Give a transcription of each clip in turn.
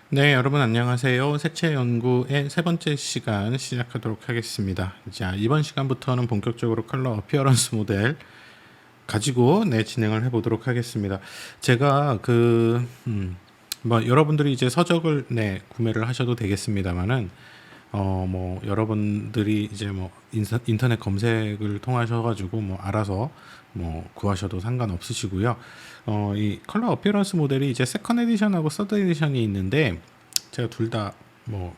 네, 여러분 안녕하세요. 색채 연구의 세 번째 시간 시작하도록 하겠습니다. 자, 이번 시간부터는 본격적으로 컬러 어피어런스 모델 가지고 진행을 해보도록 하겠습니다. 제가 여러분들이 이제 서적을 구매를 하셔도 되겠습니다만은 여러분들이 이제 인터넷 검색을 통하셔가지고 알아서 구하셔도 상관없으시고요. 이 컬러 어피어런스 모델이 이제 세컨 에디션하고 서드 에디션이 있는데 제가 둘 다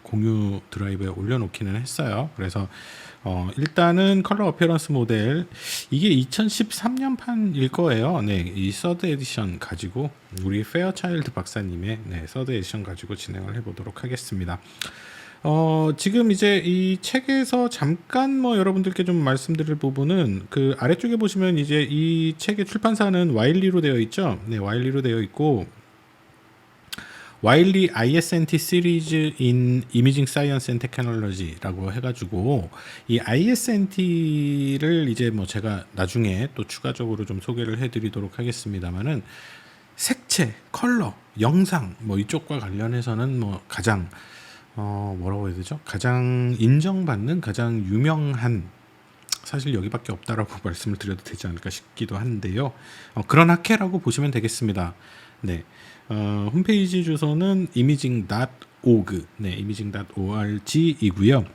공유 드라이브에 올려놓기는 했어요. 그래서 일단은 컬러 어피어런스 모델 이게 2013년판일 거예요. 네, 이 서드 에디션 가지고 우리 페어차일드 박사님의 서드 에디션 가지고 진행을 해보도록 하겠습니다. 지금 이제 이 책에서 잠깐 여러분들께 좀 말씀드릴 부분은 그 아래쪽에 보시면 이제 이 책의 출판사는 와일리로 되어 있죠. 네, 와일리로 되어 있고 와일리 ISNT 시리즈 인 이미징 사이언스 앤 테크놀로지라고 해가지고 이 ISNT를 이제 제가 나중에 또 추가적으로 좀 소개를 해드리도록 하겠습니다만은 색채, 컬러, 영상 이쪽과 관련해서는 가장 뭐라고 해야 되죠? 가장 인정받는 가장 유명한 사실 여기밖에 없다라고 말씀을 드려도 되지 않을까 싶기도 한데요. 그런 학회라고 보시면 되겠습니다. 네, 홈페이지 주소는 imaging.org, imaging.org이고요.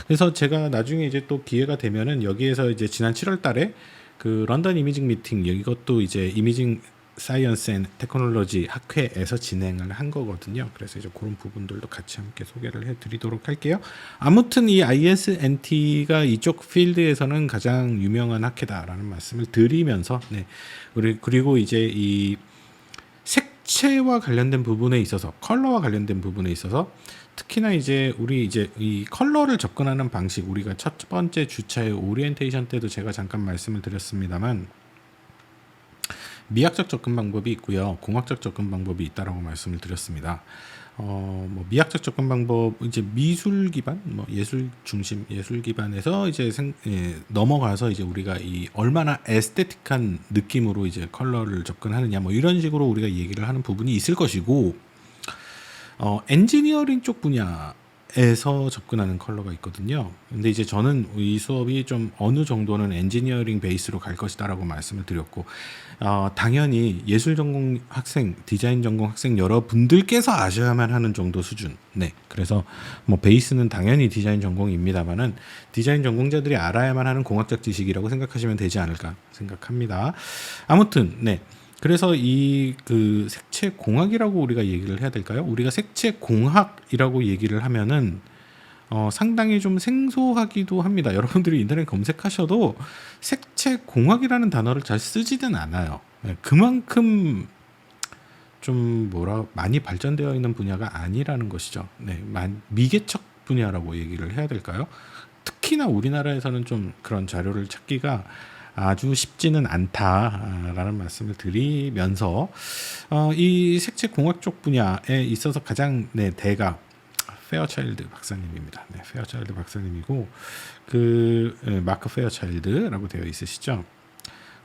그래서 제가 나중에 이제 또 기회가 되면은 여기에서 이제 지난 7월달에 그 런던 이미징 미팅 이것도 이제 이미징 사이언스 앤 테크놀로지 학회에서 진행을 한 거거든요. 그래서 이제 그런 부분들도 같이 함께 소개를 해드리도록 할게요. 아무튼 이 ISNT가 이쪽 필드에서는 가장 유명한 학회다라는 말씀을 드리면서 그리고 이제 이 색채와 관련된 부분에 있어서 컬러와 관련된 부분에 있어서 특히나 이제 우리 이제 이 컬러를 접근하는 방식 우리가 첫 번째 주차의 오리엔테이션 때도 제가 잠깐 말씀을 드렸습니다만 미학적 접근 방법이 있고요. 공학적 접근 방법이 있다라고 말씀을 드렸습니다. 미학적 접근 방법 이제 미술 기반, 예술 중심 예술 기반에서 이제 넘어가서 이제 우리가 이 얼마나 에스테틱한 느낌으로 이제 컬러를 접근하느냐 이런 식으로 우리가 얘기를 하는 부분이 있을 것이고 엔지니어링 쪽 분야에서 접근하는 컬러가 있거든요. 근데 이제 저는 이 수업이 좀 어느 정도는 엔지니어링 베이스로 갈 것이다라고 말씀을 드렸고 당연히 예술 전공 학생, 디자인 전공 학생 여러분들께서 아셔야만 하는 정도 수준. 네, 그래서 베이스는 당연히 디자인 전공입니다만은 디자인 전공자들이 알아야만 하는 공학적 지식이라고 생각하시면 되지 않을까 생각합니다. 아무튼 그래서 이 그 색채 공학이라고 우리가 얘기를 해야 될까요? 우리가 색채 공학이라고 얘기를 하면은 상당히 좀 생소하기도 합니다. 여러분들이 인터넷 검색하셔도 색채 공학이라는 단어를 잘 쓰지는 않아요. 그만큼 좀 많이 발전되어 있는 분야가 아니라는 것이죠. 미개척 분야라고 얘기를 해야 될까요? 특히나 우리나라에서는 좀 그런 자료를 찾기가 아주 쉽지는 않다라는 말씀을 드리면서 이 색채 공학 쪽 분야에 있어서 가장 대가 페어차일드 박사님입니다. 페어차일드 박사님이고 마크 페어차일드라고 되어 있으시죠.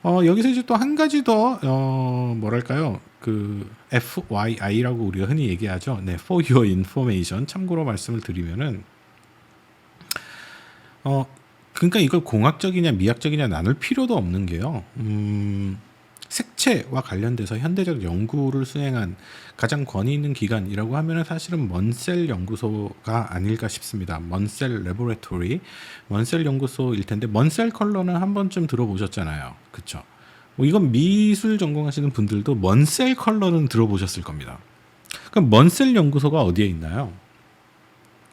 여기서 이제 또 한 가지 더 뭐랄까요? FYI라고 우리가 흔히 얘기하죠. For your information 참고로 말씀을 드리면은 그러니까 이걸 공학적이냐 미학적이냐 나눌 필요도 없는 게요. 색채와 관련돼서 현대적 연구를 수행한 가장 권위 있는 기관이라고 하면 사실은 먼셀 연구소가 아닐까 싶습니다. 먼셀 레보레토리, 먼셀 연구소일 텐데 먼셀 컬러는 한 번쯤 들어보셨잖아요. 그렇죠? 이건 미술 전공하시는 분들도 먼셀 컬러는 들어보셨을 겁니다. 그럼 먼셀 연구소가 어디에 있나요?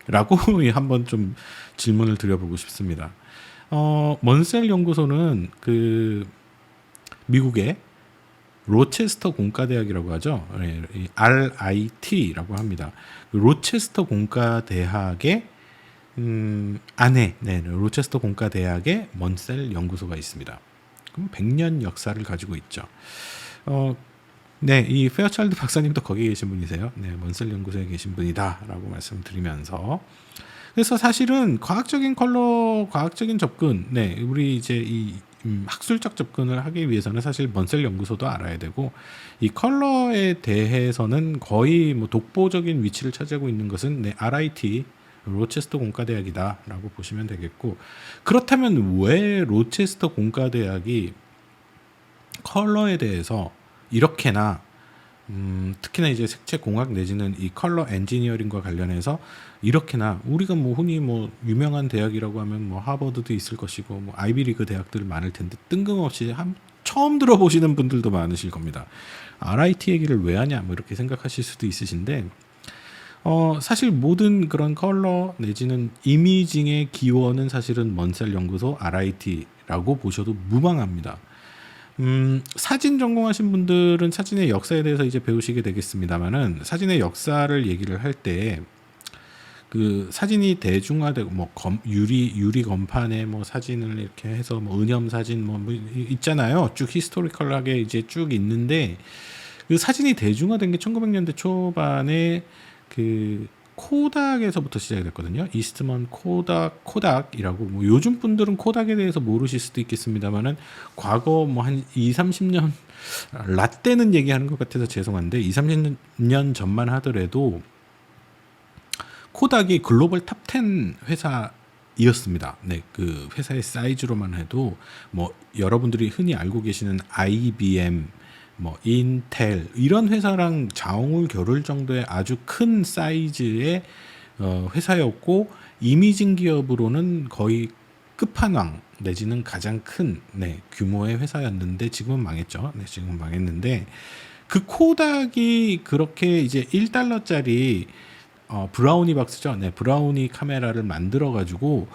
라고 한번 좀 질문을 드려보고 싶습니다. 먼셀 연구소는 미국의 로체스터 공과대학이라고 하죠. RIT라고 합니다. 로체스터 공과대학의 안에 로체스터 공과대학의 먼셀 연구소가 있습니다. 그럼 100년 역사를 가지고 있죠. 이 페어차일드 박사님도 거기에 계신 분이세요. 먼셀 연구소에 계신 분이다라고 말씀드리면서 그래서 사실은 과학적인 컬러, 과학적인 접근, 우리 이제 이 학술적 접근을 하기 위해서는 사실 먼셀 연구소도 알아야 되고, 이 컬러에 대해서는 거의 뭐 독보적인 위치를 차지하고 있는 것은 RIT 로체스터 공과대학이다라고 보시면 되겠고, 그렇다면 왜 로체스터 공과대학이 컬러에 대해서 이렇게나 특히나 이제 색채 공학 내지는 이 컬러 엔지니어링과 관련해서 이렇게나 우리가 뭐 흔히 뭐 유명한 대학이라고 하면 뭐 하버드도 있을 것이고 뭐 아이비리그 대학들 많을 텐데 뜬금없이 처음 들어보시는 분들도 많으실 겁니다. RIT 얘기를 왜 하냐 뭐 이렇게 생각하실 수도 있으신데, 사실 모든 그런 컬러 내지는 이미징의 기원은 사실은 먼셀 연구소 RIT라고 보셔도 무방합니다. 사진 전공하신 분들은 사진의 역사에 대해서 이제 배우시게 되겠습니다만은, 사진의 역사를 얘기를 할 때 그 사진이 대중화되고 뭐 유리 건판에 뭐 사진을 이렇게 해서 뭐 은염 사진 뭐 있잖아요. 쭉 히스토리컬하게 이제 쭉 있는데, 그 사진이 대중화된 게 1900년대 초반에 그 코닥에서부터 시작이 됐거든요. 이스트먼 코닥이라고, 뭐 요즘 분들은 코닥에 대해서 모르실 수도 있겠습니다만은 과거 뭐 한 2, 30년 라떼는 얘기하는 것 같아서 죄송한데 2, 30년 전만 하더라도 코닥이 글로벌 탑 10 회사이었습니다. 네, 그 회사의 사이즈로만 해도 뭐 여러분들이 흔히 알고 계시는 IBM, 뭐 인텔 이런 회사랑 자웅을 겨룰 정도의 아주 큰 사이즈의 회사였고, 이미징 기업으로는 거의 끝판왕 내지는 가장 큰 규모의 회사였는데 지금은 망했죠. 네, 지금은 망했는데, 그 코닥이 그렇게 이제 1달러짜리 브라우니 박스죠. 네, 브라우니 카메라를 만들어 가지고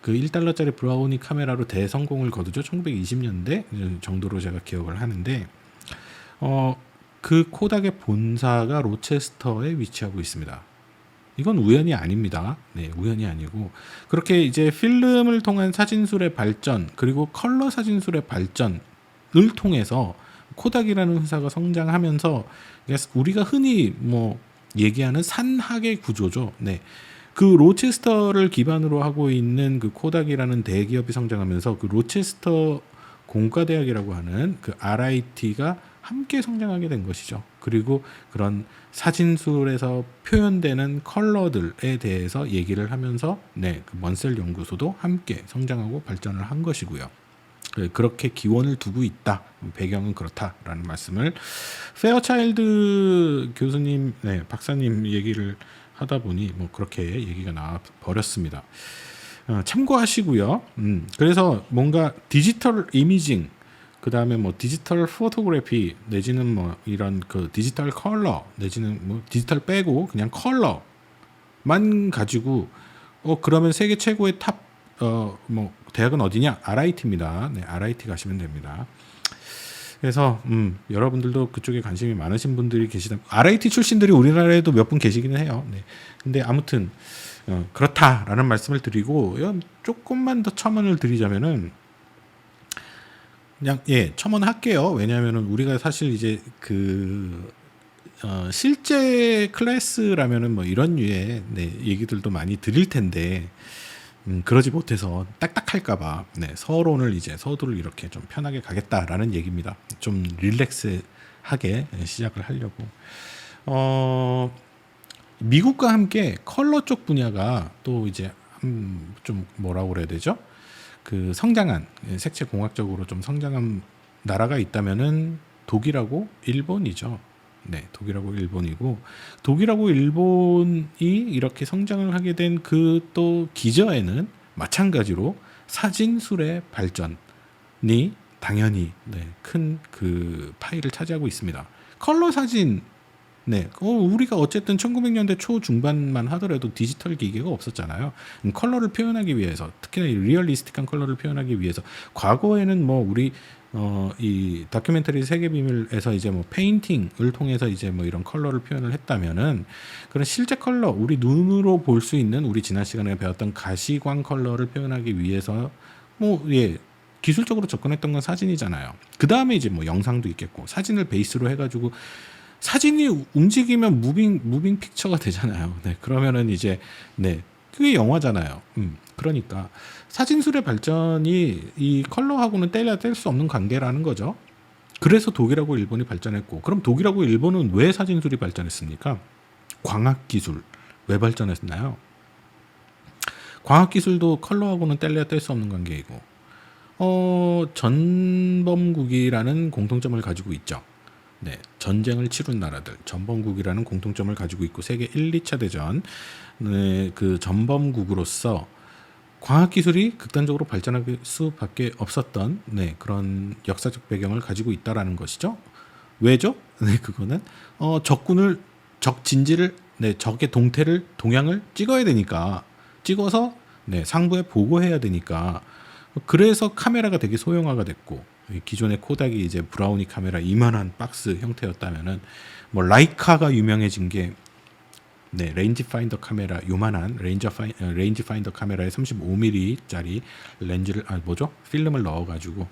그 1달러짜리 브라우니 카메라로 대성공을 거두죠. 1920년대 정도로 제가 기억을 하는데, 그 코닥의 본사가 로체스터에 위치하고 있습니다. 이건 우연이 아닙니다. 네, 우연이 아니고, 그렇게 이제 필름을 통한 사진술의 발전, 그리고 컬러 사진술의 발전을 통해서 코닥이라는 회사가 성장하면서 우리가 흔히 뭐 얘기하는 산학의 구조죠. 네. 그 로체스터를 기반으로 하고 있는 그 코닥이라는 대기업이 성장하면서 그 로체스터 공과대학이라고 하는 그 RIT가 함께 성장하게 된 것이죠. 그리고 그런 사진술에서 표현되는 컬러들에 대해서 얘기를 하면서 그 먼셀 연구소도 함께 성장하고 발전을 한 것이고요. 그렇게 기원을 두고 있다. 배경은 그렇다라는 말씀을 페어차일드 교수님, 박사님 얘기를 하다 보니 뭐 그렇게 얘기가 나와 버렸습니다. 참고하시고요. 그래서 뭔가 디지털 이미징, 그 다음에 뭐 디지털 포토그래피 내지는 뭐 이런 그 디지털 컬러 내지는 뭐 디지털 빼고 그냥 컬러만 가지고 그러면 세계 최고의 뭐 대학은 어디냐? RIT입니다. 네, RIT 가시면 됩니다. 그래서 여러분들도 그쪽에 관심이 많으신 분들이 계시다. RIT 출신들이 우리나라에도 몇 분 계시기는 해요. 네. 근데 아무튼 그렇다라는 말씀을 드리고, 조금만 더 첨언을 드리자면은 그냥 첨언할게요. 왜냐하면은 우리가 사실 이제 실제 클래스라면은 뭐 이런 류의 얘기들도 많이 드릴 텐데, 그러지 못해서 딱딱할까봐 서론을 이제 서두를 이렇게 좀 편하게 가겠다라는 얘기입니다. 좀 릴렉스하게 시작을 하려고. 미국과 함께 컬러 쪽 분야가 또 이제 좀 뭐라고 그래야 되죠? 그 성장한 색채 공학적으로 좀 성장한 나라가 있다면은 독일하고 일본이죠. 네, 독일하고 일본이고, 독일하고 일본이 이렇게 성장을 하게 된 그 또 기저에는 마찬가지로 사진술의 발전이 당연히 큰 그 파일을 차지하고 있습니다. 컬러 사진, 우리가 어쨌든 1900년대 초중반만 하더라도 디지털 기계가 없었잖아요. 컬러를 표현하기 위해서, 특히나 이 리얼리스틱한 컬러를 표현하기 위해서 과거에는 뭐 우리 이 다큐멘터리 세계 비밀에서 이제 뭐 페인팅을 통해서 이제 뭐 이런 컬러를 표현을 했다면은, 그런 실제 컬러, 우리 눈으로 볼 수 있는, 우리 지난 시간에 배웠던 가시광 컬러를 표현하기 위해서 기술적으로 접근했던 건 사진이잖아요. 그 다음에 이제 뭐 영상도 있겠고, 사진을 베이스로 해가지고 사진이 움직이면 무빙 픽처가 되잖아요. 그러면은 이제 그게 영화잖아요. 그러니까 사진술의 발전이 이 컬러하고는 떼야 뗄 수 없는 관계라는 거죠. 그래서 독일하고 일본이 발전했고, 그럼 독일하고 일본은 왜 사진술이 발전했습니까? 광학기술. 왜 발전했나요? 광학기술도 컬러하고는 뗄래야 뗄 수 없는 관계이고, 전범국이라는 공통점을 가지고 있죠. 네, 전쟁을 치룬 나라들, 전범국이라는 공통점을 가지고 있고, 세계 1, 2차 대전, 네, 그 전범국으로서 과학기술이 극단적으로 발전할 수밖에 없었던, 네, 그런 역사적 배경을 가지고 있다라는 것이죠. 왜죠? 네, 그거는 적군을, 적 진지를, 네, 적의 동태를, 동향을 찍어야 되니까, 찍어서 네, 상부에 보고해야 되니까. 그래서 카메라가 되게 소형화가 됐고, 기존의 코닥이 이제 브라우니 카메라 이만한 박스 형태였다면은 뭐 라이카가 유명해진 게, 네, 레인지 파인더 카메라, 요만한 레인지 파인더 카메라에 35mm짜리 렌즈를, 필름을 넣어가지고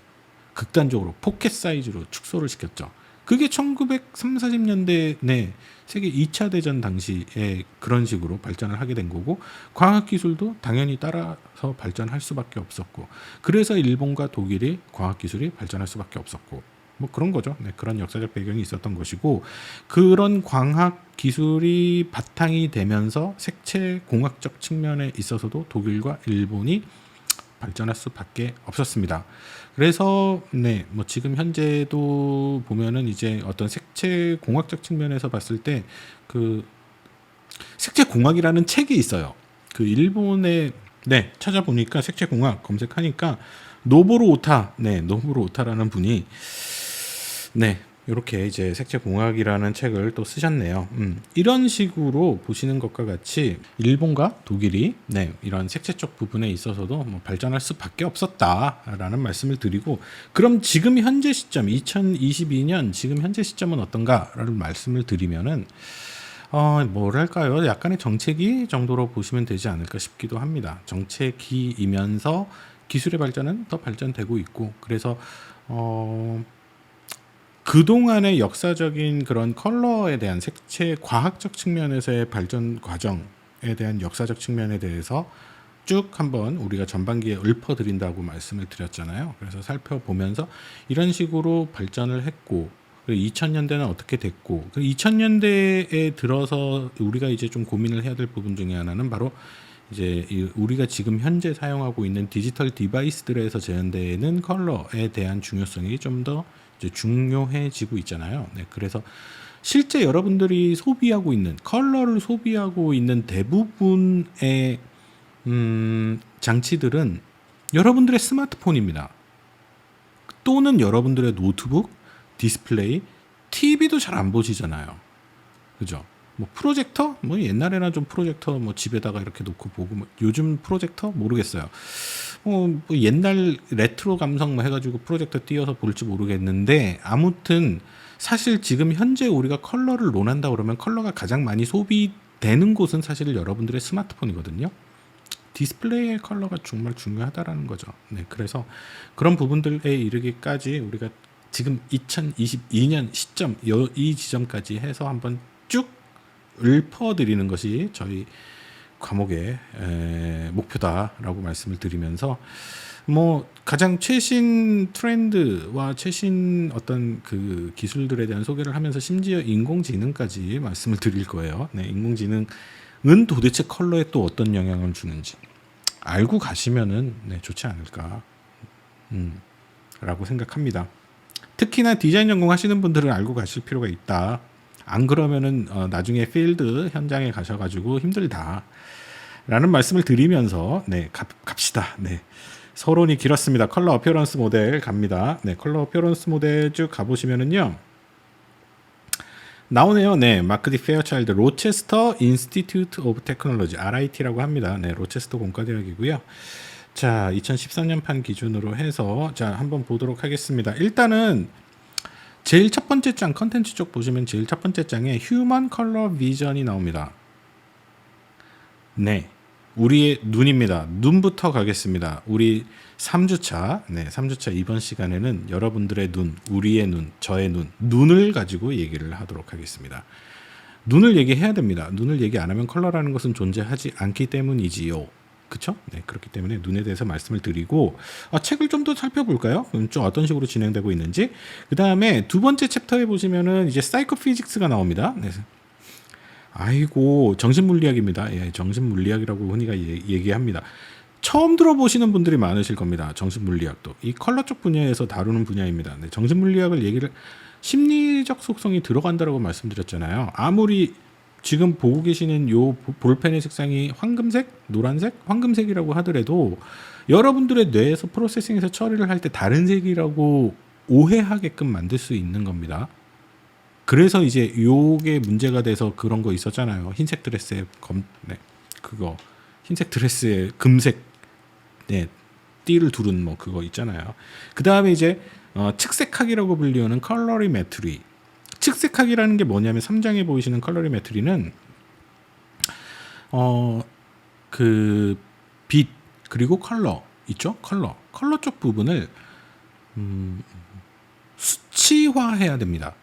극단적으로 포켓 사이즈로 축소를 시켰죠. 그게 1930, 40년대 네, 세계 2차 대전 당시에 그런 식으로 발전을 하게 된 거고, 광학기술도 당연히 따라서 발전할 수밖에 없었고, 그래서 일본과 독일이 광학기술이 발전할 수밖에 없었고, 뭐 그런 거죠. 네, 그런 역사적 배경이 있었던 것이고, 그런 광학기술이 바탕이 되면서 색채 공학적 측면에 있어서도 독일과 일본이 발전할 수밖에 없었습니다. 그래서 네, 뭐 지금 현재도 보면은 이제 어떤 색채 공학적 측면에서 봤을 때 그 색채 공학이라는 책이 있어요. 그 일본의, 네, 찾아보니까 색채 공학 검색하니까 노보루 오타, 네, 노보루 오타라는 분이 네, 이렇게 이제 색채공학이라는 책을 또 쓰셨네요. 이런 식으로 보시는 것과 같이 일본과 독일이 네, 이런 색채적 부분에 있어서도 뭐 발전할 수밖에 없었다라는 말씀을 드리고, 그럼 지금 현재 시점 2022년 지금 현재 시점은 어떤가라는 말씀을 드리면은 뭐랄까요, 약간의 정체기 정도로 보시면 되지 않을까 싶기도 합니다. 정체기이면서 기술의 발전은 더 발전되고 있고, 그래서 그동안의 역사적인 그런 컬러에 대한 색채 과학적 측면에서의 발전 과정에 대한 역사적 측면에 대해서 쭉 한번 우리가 전반기에 읊어드린다고 말씀을 드렸잖아요. 그래서 살펴보면서 이런 식으로 발전을 했고, 2000년대는 어떻게 됐고, 2000년대에 들어서 우리가 이제 좀 고민을 해야 될 부분 중에 하나는 바로 이제 우리가 지금 현재 사용하고 있는 디지털 디바이스들에서 재현되는 컬러에 대한 중요성이 좀 더 이제 중요해지고 있잖아요. 네, 그래서 실제 여러분들이 소비하고 있는 컬러를 소비하고 있는 대부분의 장치들은 여러분들의 스마트폰입니다. 또는 여러분들의 노트북, 디스플레이, TV도 잘 안 보시잖아요. 그죠? 뭐 프로젝터? 뭐 옛날에는 좀 프로젝터 뭐 집에다가 이렇게 놓고 보고, 뭐 요즘 프로젝터 모르겠어요. 뭐 옛날 레트로 감성 뭐 해가지고 프로젝터 띄워서 볼지 모르겠는데, 아무튼 사실 지금 현재 우리가 컬러를 논한다 그러면 컬러가 가장 많이 소비되는 곳은 사실 여러분들의 스마트폰이거든요. 디스플레이의 컬러가 정말 중요하다라는 거죠. 네, 그래서 그런 부분들에 이르기까지 우리가 지금 2022년 시점 이 지점까지 해서 한번 쭉 읊어드리는 것이 저희 과목의 목표다라고 말씀을 드리면서, 뭐 가장 최신 트렌드와 최신 어떤 그 기술들에 대한 소개를 하면서 심지어 인공지능까지 말씀을 드릴 거예요. 네, 인공지능은 도대체 컬러에 또 어떤 영향을 주는지 알고 가시면은 네, 좋지 않을까 라고 생각합니다. 특히나 디자인 전공 하시는 분들은 알고 가실 필요가 있다. 안 그러면은 나중에 필드 현장에 가셔가지고 힘들다 라는 말씀을 드리면서 네, 갑시다. 네, 서론이 길었습니다. 컬러 어피어런스 모델 갑니다. 네, 컬러 어피어런스 모델 쭉 가보시면은요 나오네요. 네, 마크 디 페어차일드 로체스터 인스티튜트 오브 테크놀로지, RIT라고 합니다. 네, 로체스터 공과대학이고요. 자, 2013년판 기준으로 해서 자 한번 보도록 하겠습니다. 일단은 제일 첫 번째 장 컨텐츠 쪽 보시면 제일 첫 번째 장에 휴먼 컬러 비전이 나옵니다. 네, 우리의 눈입니다. 눈부터 가겠습니다. 우리 3주차, 네, 3주차 이번 시간에는 여러분들의 눈, 우리의 눈, 저의 눈, 눈을 가지고 얘기를 하도록 하겠습니다. 눈을 얘기해야 됩니다. 눈을 얘기 안 하면 컬러라는 것은 존재하지 않기 때문이지요. 그쵸? 네, 그렇기 때문에 눈에 대해서 말씀을 드리고, 책을 좀 더 살펴볼까요? 좀 어떤 식으로 진행되고 있는지. 그 다음에 두 번째 챕터에 보시면은 이제 사이코피직스가 나옵니다. 네. 아이고, 정신물리학입니다. 예, 정신물리학이라고 흔히가 얘기합니다. 처음 들어보시는 분들이 많으실 겁니다. 정신물리학도. 이 컬러 쪽 분야에서 다루는 분야입니다. 네, 정신물리학을 심리적 속성이 들어간다라고 말씀드렸잖아요. 아무리 지금 보고 계시는 요 볼펜의 색상이 황금색, 노란색, 황금색이라고 하더라도 여러분들의 뇌에서 프로세싱해서 처리를 할 때 다른 색이라고 오해하게끔 만들 수 있는 겁니다. 그래서 이제 요게 문제가 돼서 그런 거 있었잖아요. 흰색 드레스에 흰색 드레스에 금색 띠를 두른 뭐 그거 있잖아요. 그 다음에 이제 측색학이라고 불리우는 컬러리메트리. 측색학이라는 게 뭐냐면 3장에 보이시는 컬러리메트리는 그 빛 그리고 컬러 있죠? 컬러 쪽 부분을 수치화해야 됩니다.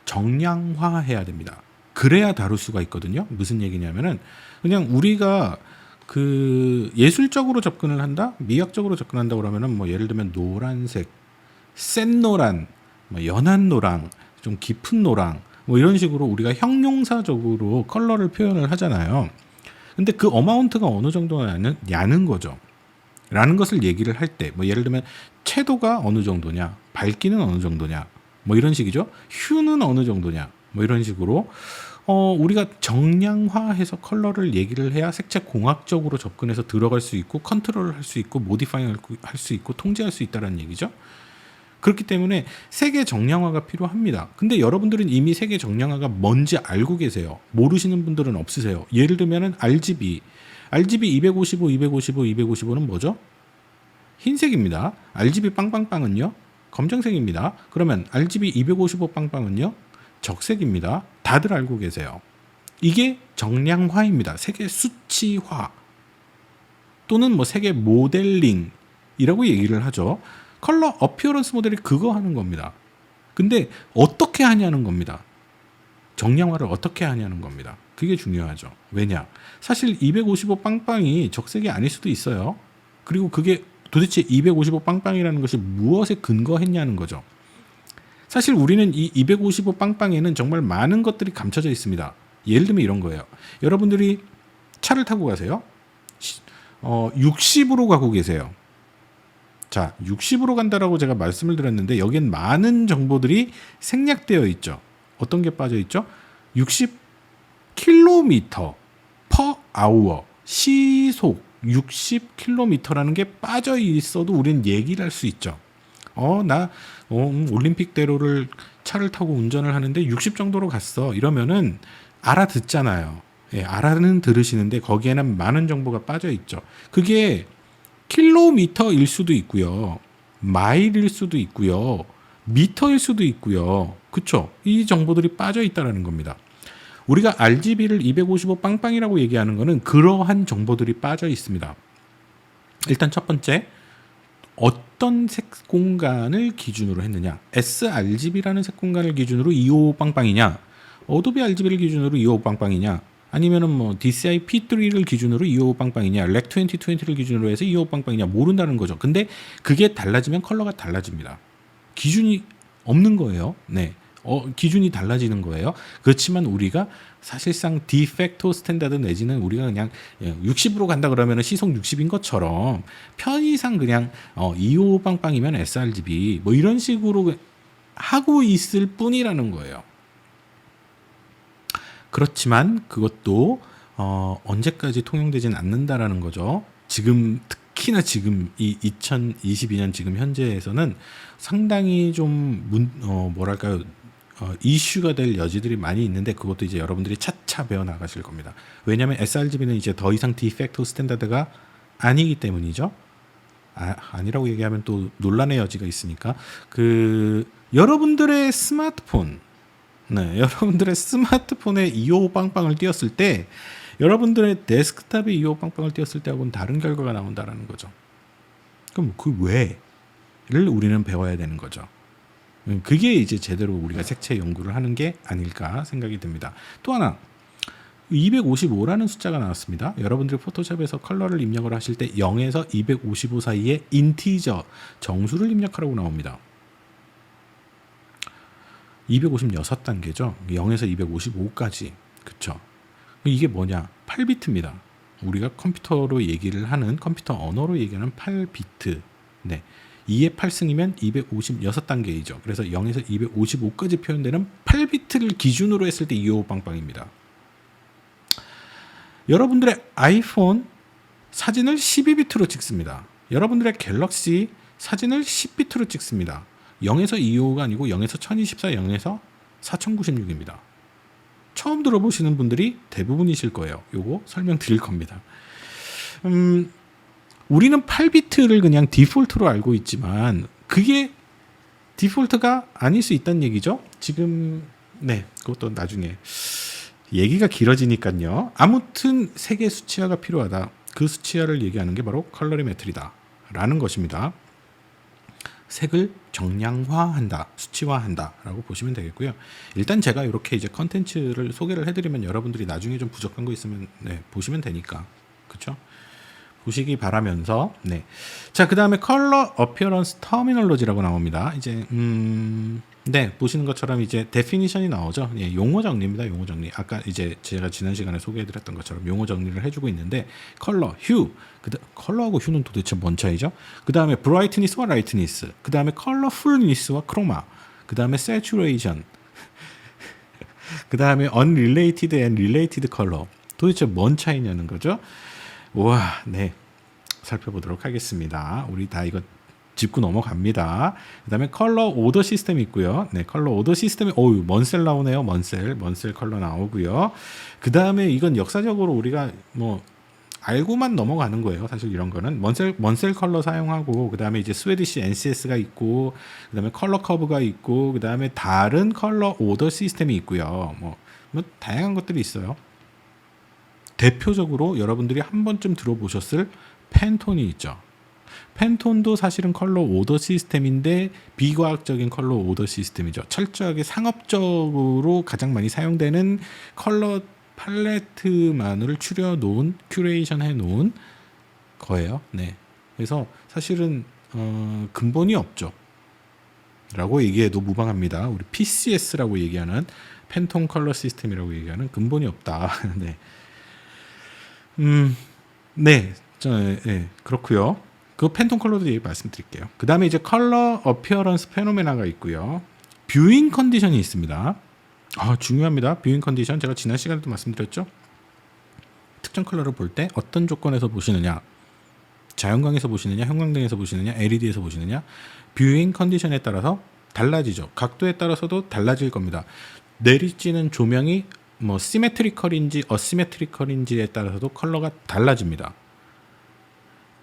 정량화해야 됩니다. 그래야 다룰 수가 있거든요. 무슨 얘기냐면은 그냥 우리가 그 예술적으로 접근을 한다, 미학적으로 접근한다 그러면은 뭐 예를 들면 노란색, 센 노란, 뭐 연한 노랑, 좀 깊은 노랑, 뭐 이런 식으로 우리가 형용사적으로 컬러를 표현을 하잖아요. 근데 그 어마운트가 어느 정도냐는 거죠. 라는 것을 얘기를 할 때, 뭐 예를 들면 채도가 어느 정도냐, 밝기는 어느 정도냐, 뭐 이런 식이죠. 휴는 어느 정도냐, 뭐 이런 식으로 우리가 정량화해서 컬러를 얘기를 해야 색채 공학적으로 접근해서 들어갈 수 있고 컨트롤을 할 수 있고 모디파잉 할 수 있고 통제할 수 있다는 얘기죠. 그렇기 때문에 색의 정량화가 필요합니다. 근데 여러분들은 이미 색의 정량화가 뭔지 알고 계세요. 모르시는 분들은 없으세요. 예를 들면은 RGB 255, 255, 255는 뭐죠? 흰색입니다. RGB 빵빵빵은요? 검정색입니다. 그러면 RGB 255 빵빵은요? 적색입니다. 다들 알고 계세요. 이게 정량화입니다. 색의 수치화 또는 뭐 색의 모델링이라고 얘기를 하죠. 컬러 어피어런스 모델이 그거 하는 겁니다. 근데 어떻게 하냐는 겁니다. 정량화를 어떻게 하냐는 겁니다. 그게 중요하죠. 왜냐? 사실 255 빵빵이 적색이 아닐 수도 있어요. 그리고 그게 도대체 255 빵빵이라는 것이 무엇에 근거했냐는 거죠. 사실 우리는 이 255 빵빵에는 정말 많은 것들이 감춰져 있습니다. 예를 들면 이런 거예요. 여러분들이 차를 타고 가세요. 60으로 가고 계세요. 자, 60으로 간다라고 제가 말씀을 드렸는데 여기엔 많은 정보들이 생략되어 있죠. 어떤 게 빠져 있죠? 60km per hour 시속 60km라는 게 빠져 있어도 우리는 얘기를 할 수 있죠. 올림픽대로를 차를 타고 운전을 하는데 60 정도로 갔어. 이러면은 알아듣잖아요. 예, 알아는 들으시는데 거기에는 많은 정보가 빠져 있죠. 그게 킬로미터일 수도 있고요. 마일일 수도 있고요. 미터일 수도 있고요. 그쵸? 이 정보들이 빠져 있다는 겁니다. 우리가 RGB를 255 빵빵이라고 얘기하는 거는 그러한 정보들이 빠져 있습니다. 일단 첫 번째, 어떤 색 공간을 기준으로 했느냐? sRGB라는 색 공간을 기준으로 255 빵빵이냐? 어도비 RGB를 기준으로 255 빵빵이냐? 아니면은 뭐 DCI P3를 기준으로 255 빵빵이냐? REC 2020를 기준으로 해서 255 빵빵이냐? 모른다는 거죠. 근데 그게 달라지면 컬러가 달라집니다. 기준이 없는 거예요. 네. 기준이 달라지는 거예요. 그렇지만 우리가 사실상 디팩토 스탠다드 내지는 우리가 그냥 60으로 간다 그러면 시속 60인 것처럼 편의상 그냥 255 빵빵이면 sRGB 뭐 이런 식으로 하고 있을 뿐이라는 거예요. 그렇지만 그것도 언제까지 통용되진 않는다라는 거죠. 특히나 지금 이 2022년 지금 현재에서는 상당히 좀 이슈가 될 여지들이 많이 있는데 그것도 이제 여러분들이 차차 배워 나가실 겁니다. 왜냐하면 sRGB는 이제 더 이상 디팩토 스탠다드가 아니기 때문이죠. 아니라고 얘기하면 또 논란의 여지가 있으니까 여러분들의 스마트폰에 255 빵빵을 띄웠을 때 여러분들의 데스크탑에 255 빵빵을 띄웠을 때하고는 다른 결과가 나온다라는 거죠. 그럼 그 왜를 우리는 배워야 되는 거죠. 그게 이제 제대로 우리가 색채 연구를 하는 게 아닐까 생각이 듭니다. 또 하나, 255라는 숫자가 나왔습니다. 여러분들이 포토샵에서 컬러를 입력을 하실 때 0에서 255 사이에 인티저 정수를 입력하라고 나옵니다. 256단계죠. 0에서 255까지. 그쵸? 이게 뭐냐? 8비트입니다. 우리가 컴퓨터로 얘기를 하는 컴퓨터 언어로 얘기하는 8비트. 네. 2의 8승이면 256단계이죠. 그래서 0에서 255까지 표현되는 8비트를 기준으로 했을 때 255빵빵입니다. 여러분들의 아이폰 사진을 12비트로 찍습니다. 여러분들의 갤럭시 사진을 10비트로 찍습니다. 0에서 255가 아니고 0에서 1024, 0에서 4096입니다. 처음 들어보시는 분들이 대부분이실 거예요. 요거 설명드릴 겁니다. 우리는 8비트를 그냥 디폴트로 알고 있지만 그게 디폴트가 아닐 수 있다는 얘기죠. 지금 네, 그것도 나중에 얘기가 길어지니까요. 아무튼 세 개 수치화가 필요하다. 그 수치화를 얘기하는 게 바로 컬러리메트리다 라는 것입니다. 색을 정량화한다, 수치화한다 라고 보시면 되겠고요. 일단 제가 이렇게 이제 컨텐츠를 소개를 해드리면 여러분들이 나중에 좀 부족한 거 있으면 네, 보시면 되니까. 그쵸? 보시기 바라면서 네. 자, 그 다음에 컬러 어피어런스 터미널로지라고 나옵니다. 이제 네, 보시는 것처럼 이제 데피니션이 나오죠. 예, 용어 정리입니다. 용어 정리. 아까 이제 제가 지난 시간에 소개해드렸던 것처럼 용어 정리를 해주고 있는데 컬러, 휴, 컬러하고 휴는 도대체 뭔 차이죠? 그 다음에 브라이트니스와 라이트니스, 그 다음에 컬러풀니스와 크로마, 그 다음에 세츄레이션, 그 다음에 unrelated and related color. 도대체 뭔 차이냐는 거죠. 우와, 네, 살펴보도록 하겠습니다. 우리 다 이거 짚고 넘어갑니다. 그 다음에 컬러 오더 시스템이 있고요. 네, 컬러 오더 시스템이, 먼셀 나오네요. 먼셀 컬러 나오고요. 그 다음에 이건 역사적으로 우리가 뭐 알고만 넘어가는 거예요. 사실 이런 거는 먼셀 컬러 사용하고, 그 다음에 이제 스웨디시 NCS가 있고, 그 다음에 컬러 커브가 있고, 그 다음에 다른 컬러 오더 시스템이 있고요. 뭐 다양한 것들이 있어요. 대표적으로 여러분들이 한 번쯤 들어보셨을 팬톤이 있죠. 팬톤도 사실은 컬러 오더 시스템인데 비과학적인 컬러 오더 시스템이죠. 철저하게 상업적으로 가장 많이 사용되는 컬러 팔레트만을 추려 놓은, 큐레이션 해 놓은 거예요. 네. 그래서 사실은 근본이 없죠. 라고 얘기해도 무방합니다. 우리 PCS라고 얘기하는 팬톤 컬러 시스템이라고 얘기하는 근본이 없다. 네. 네. 네. 그렇고요. 그 팬톤 컬러도 얘기 말씀드릴게요. 그 다음에 이제 컬러 어피어런스 페노메나가 있고요. 뷰잉 컨디션이 있습니다. 중요합니다. 뷰잉 컨디션. 제가 지난 시간에도 말씀드렸죠. 특정 컬러를 볼 때 어떤 조건에서 보시느냐, 자연광에서 보시느냐, 형광등에서 보시느냐, LED에서 보시느냐, 뷰잉 컨디션에 따라서 달라지죠. 각도에 따라서도 달라질 겁니다. 내리쬐는 조명이 뭐 시메트리컬인지 어시메트리컬인지에 따라서도 컬러가 달라집니다.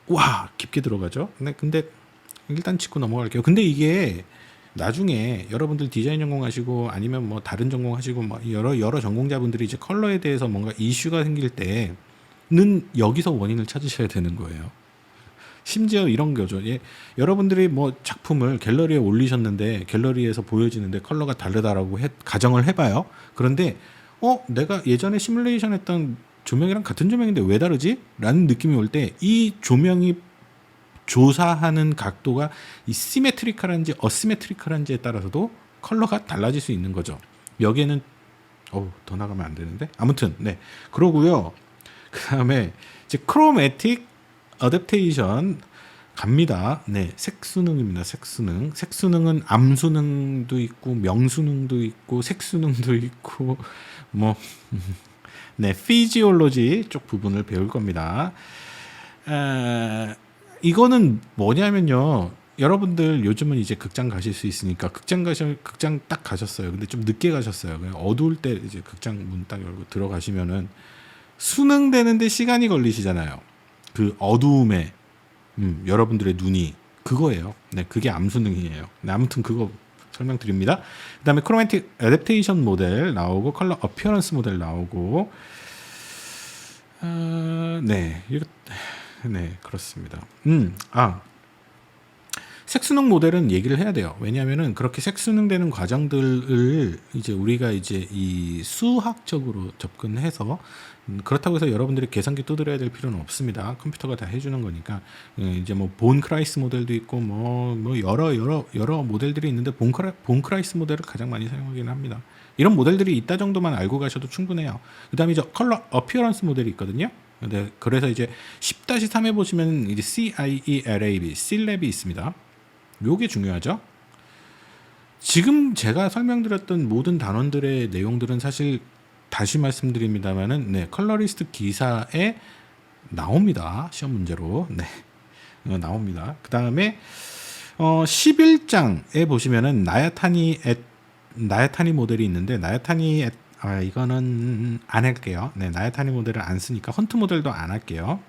와, 깊게 들어가죠. 네, 근데 일단 짚고 넘어갈게요. 근데 이게 나중에 여러분들 디자인 전공하시고 아니면 뭐 다른 전공하시고 뭐 여러 전공자분들이 이제 컬러에 대해서 뭔가 이슈가 생길 때는 여기서 원인을 찾으셔야 되는 거예요. 심지어 이런 거죠. 예, 여러분들이 뭐 작품을 갤러리에 올리셨는데 갤러리에서 보여지는데 컬러가 다르다라고 가정을 해봐요. 그런데 내가 예전에 시뮬레이션 했던 조명이랑 같은 조명인데 왜 다르지? 라는 느낌이 올 때 이 조명이 조사하는 각도가 이 시메트리컬한지 어시메트리컬한지에 따라서도 컬러가 달라질 수 있는 거죠. 여기에는 더 나가면 안 되는데 아무튼 네, 그러고요. 그 다음에 이제 크로매틱 어댑테이션 갑니다. 네, 색수능입니다. 색수능은 암수능도 있고 명수능도 있고 색수능도 있고 뭐 네, 피지올로지 쪽 부분을 배울 겁니다. 이거는 뭐냐면요. 여러분들 요즘은 이제 극장 가실 수 있으니까 극장 딱 가셨어요. 근데 좀 늦게 가셨어요. 그냥 어두울 때 이제 극장 문 딱 열고 들어가시면은 수능 되는데 시간이 걸리시잖아요. 그 어두움에 여러분들의 눈이 그거예요. 네, 그게 암수능이에요. 네, 아무튼 그거 설명드립니다. 그 다음에 크로매틱 애댑테이션 모델 나오고 컬러 어피어런스 모델 나오고 네, 이거 네, 그렇습니다. 색수능 모델은 얘기를 해야 돼요. 왜냐하면은 그렇게 색수능되는 과정들을 이제 우리가 이제 이 수학적으로 접근해서 그렇다고 해서 여러분들이 계산기 두드려야 될 필요는 없습니다. 컴퓨터가 다 해주는 거니까. 이제 뭐 본크라이스 모델도 있고 뭐 여러 모델들이 있는데 본크라이스 모델을 가장 많이 사용하기는 합니다. 이런 모델들이 있다 정도만 알고 가셔도 충분해요. 그다음에 이제 컬러 어피어런스 모델이 있거든요. 네, 그래서 이제 10-3에 보시면 이제 CIELAB, Clab이 있습니다. 요게 중요하죠. 지금 제가 설명드렸던 모든 단원들의 내용들은 사실 다시 말씀드립니다만은 네, 컬러리스트 기사에 나옵니다. 시험 문제로. 네. 나옵니다. 그다음에 11장에 보시면은 나야타니 모델이 있는데 이거는 안 할게요. 네, 나야타니 모델을 안 쓰니까 헌트 모델도 안 할게요.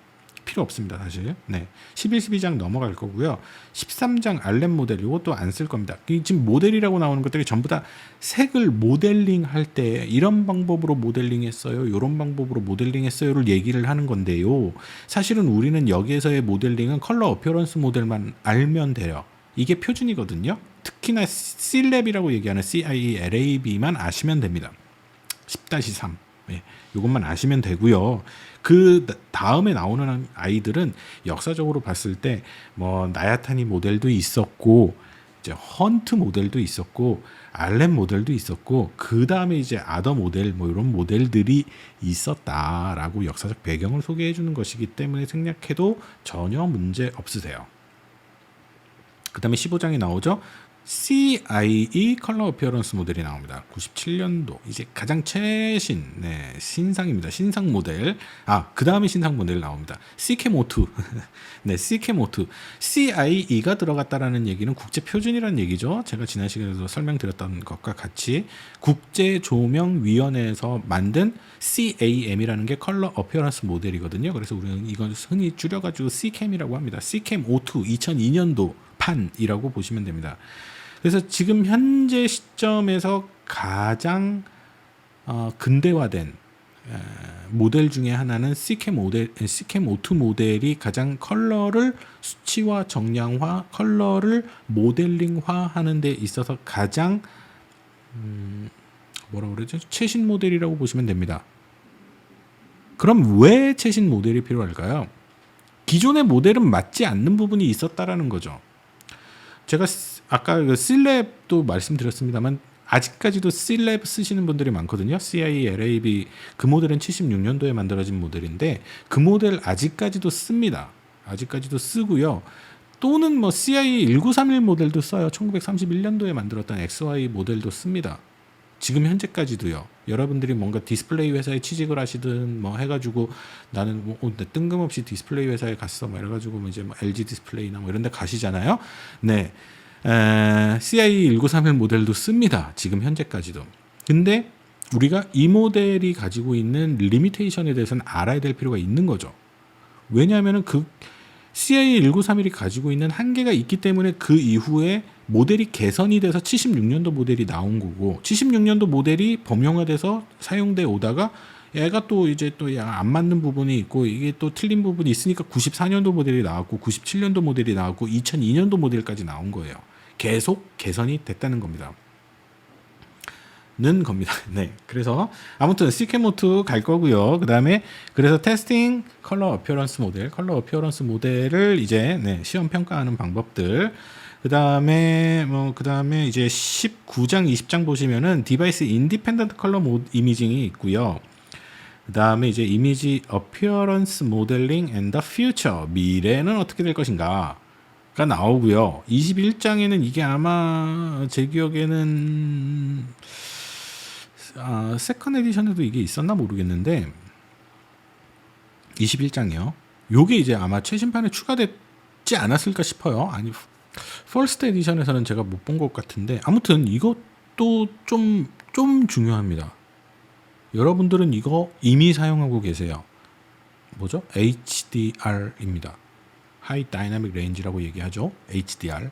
필요 없습니다, 사실. 네. 11, 12장 넘어갈 거고요. 13장 알렘 모델 이것도 안 쓸 겁니다. 지금 모델이라고 나오는 것들이 전부 다 색을 모델링 할 때 이런 방법으로 모델링 했어요. 이런 방법으로 모델링 했어요를 얘기를 하는 건데요. 사실은 우리는 여기에서의 모델링은 컬러 어피어런스 모델만 알면 돼요. 이게 표준이거든요. 특히나 Clab이라고 얘기하는 CIELAB만 아시면 됩니다. 10-3. 네, 이것만 아시면 되고요. 그 다음에 나오는 아이들은 역사적으로 봤을 때 뭐 나야타니 모델도 있었고 이제 헌트 모델도 있었고 알렘 모델도 있었고 그 다음에 이제 아더 모델 뭐 이런 모델들이 있었다라고 역사적 배경을 소개해 주는 것이기 때문에 생략해도 전혀 문제 없으세요. 그 다음에 15장이 나오죠. CIE 컬러 어피어런스 모델이 나옵니다. 97년도 이제 가장 최신 신상입니다. 신상 모델. 그 다음에 신상 모델 나옵니다. CCAM-O2. 네, CCAM-O2. CIE가 들어갔다라는 얘기는 국제 표준이라는 얘기죠. 제가 지난 시간에도 설명드렸던 것과 같이 국제조명위원회에서 만든 CAM이라는 게 컬러 어피어런스 모델이거든요. 그래서 우리는 이건 흔히 줄여가지고 CCAM이라고 합니다. CCAM-O2 2002년도 판이라고 보시면 됩니다. 그래서 지금 현재 시점에서 가장 근대화된 모델 중에 하나는 CCAM-O2 모델이 가장 컬러를 수치화, 정량화, 컬러를 모델링화 하는 데 있어서 가장 뭐라고 그러죠? 최신 모델이라고 보시면 됩니다. 그럼 왜 최신 모델이 필요할까요? 기존의 모델은 맞지 않는 부분이 있었다라는 거죠. 제가 아까 그 Clab도 말씀드렸습니다만 아직까지도 Clab 쓰시는 분들이 많거든요. CIELAB 그 모델은 76년도에 만들어진 모델인데 그 모델 아직까지도 씁니다. 아직까지도 쓰고요. 또는 뭐 CIE1931 모델도 써요. 1931년도에 만들었던 XY 모델도 씁니다. 지금 현재까지도요. 여러분들이 뭔가 디스플레이 회사에 취직을 하시든 뭐 해가지고 나는 뭐 뜬금없이 디스플레이 회사에 갔어 뭐 이래가지고 뭐 이제 뭐 LG 디스플레이나 뭐 이런 데 가시잖아요. 네. CIE1931 모델도 씁니다. 지금 현재까지도. 근데 우리가 이 모델이 가지고 있는 리미테이션에 대해서는 알아야 될 필요가 있는 거죠. 왜냐하면 그 CIE1931이 가지고 있는 한계가 있기 때문에 그 이후에 모델이 개선이 돼서 76년도 모델이 나온 거고 76년도 모델이 범용화돼서 사용돼 오다가 얘가 또 이제 또 안 맞는 부분이 있고 이게 또 틀린 부분이 있으니까 94년도 모델이 나왔고 97년도 모델이 나왔고 2002년도 모델까지 나온 거예요. 계속 개선이 됐다는 겁니다. 네. 그래서 아무튼 CCAM-O2 갈 거고요. 그다음에 그래서 테스팅 컬러 어피어런스 모델을 이제 시험 평가하는 방법들. 그다음에 이제 19장 20장 보시면은 디바이스 인디펜던트 컬러 이미징이 있고요. 그다음에 이제 이미지 어피어런스 모델링 앤 더 퓨처 미래는 어떻게 될 것인가 가 나오고요. 21장에는 이게 아마 제 기억에는 세컨 에디션에도 이게 있었나 모르겠는데 21장이요. 요게 이제 아마 최신판에 추가됐지 않았을까 싶어요. 아니 퍼스트 에디션에서는 제가 못 본 것 같은데 아무튼 이것도 좀 중요합니다. 여러분들은 이거 이미 사용하고 계세요. 뭐죠? HDR입니다. 하이 다이나믹 레인지라고 얘기하죠. HDR.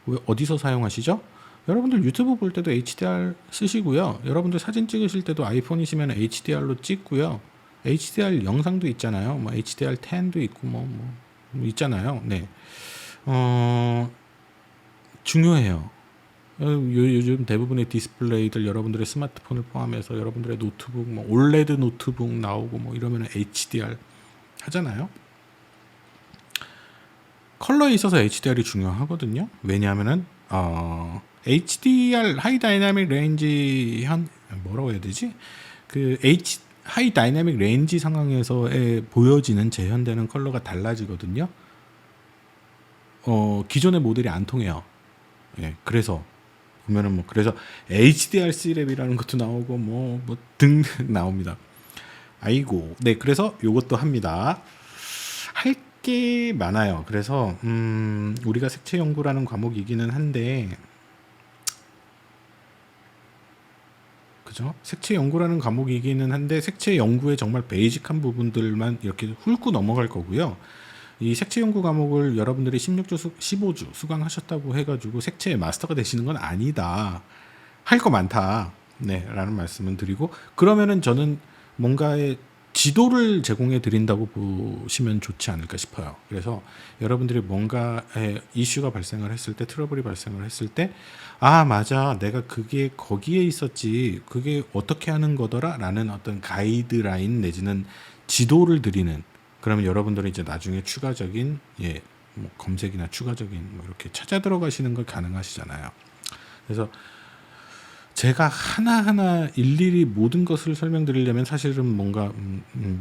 왜 어디서 사용하시죠? 여러분들 유튜브 볼 때도 HDR 쓰시고요. 여러분들 사진 찍으실 때도 아이폰이시면 HDR로 찍고요. HDR 영상도 있잖아요. 뭐 HDR10도 있고 뭐 있잖아요. 네. 중요해요. 요즘 대부분의 디스플레이들 여러분들의 스마트폰을 포함해서 여러분들의 노트북, 뭐 올레드 노트북 나오고 뭐 이러면 HDR 하잖아요. 컬러에 있어서 HDR이 중요하거든요. 왜냐하면은 HDR 하이 다이나믹 레인지 뭐라고 해야 되지? 그 하이 다이나믹 레인지 상황에서의 보여지는 재현되는 컬러가 달라지거든요. 기존의 모델이 안 통해요. 예, 그래서 보면은 뭐 그래서 HDR3랩이라는 것도 나오고 뭐 등등 나옵니다. 아이고, 네, 그래서 요것도 합니다. 할 게 많아요. 그래서 우리가 색채 연구라는 과목이기는 한데, 그죠? 색채 연구라는 과목이기는 한데 색채 연구의 정말 베이직한 부분들만 이렇게 훑고 넘어갈 거고요. 이 색채 연구 과목을 여러분들이 16주, 15주 수강하셨다고 해가지고 색채의 마스터가 되시는 건 아니다. 할 거 많다. 네, 라는 말씀을 드리고, 그러면은 저는 뭔가의 지도를 제공해 드린다고 보시면 좋지 않을까 싶어요. 그래서 여러분들이 뭔가의 이슈가 발생을 했을 때, 트러블이 발생을 했을 때, 아, 맞아, 내가 그게 거기에 있었지, 그게 어떻게 하는 거더라 라는 어떤 가이드라인 내지는 지도를 드리는, 그러면 여러분들이 이제 나중에 추가적인 뭐 검색이나 추가적인 뭐 이렇게 찾아 들어가시는 걸 가능하시잖아요. 그래서 제가 하나하나 일일이 모든 것을 설명드리려면 사실은 뭔가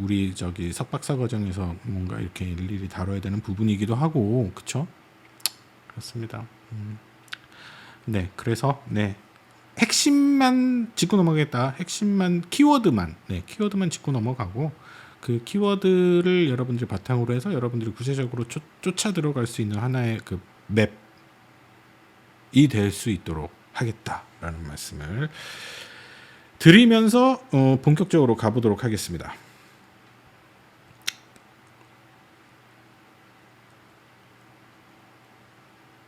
우리 저기 석박사 과정에서 뭔가 이렇게 일일이 다뤄야 되는 부분이기도 하고, 그쵸? 그렇습니다. 네, 그래서 네, 핵심만 짚고 넘어가겠다. 핵심만, 키워드만, 네, 키워드만 짚고 넘어가고, 그 키워드를 여러분들이 바탕으로 해서 여러분들이 구체적으로 쫓아 들어갈 수 있는 하나의 그 맵이 될 수 있도록 하겠다라는 말씀을 드리면서 본격적으로 가보도록 하겠습니다.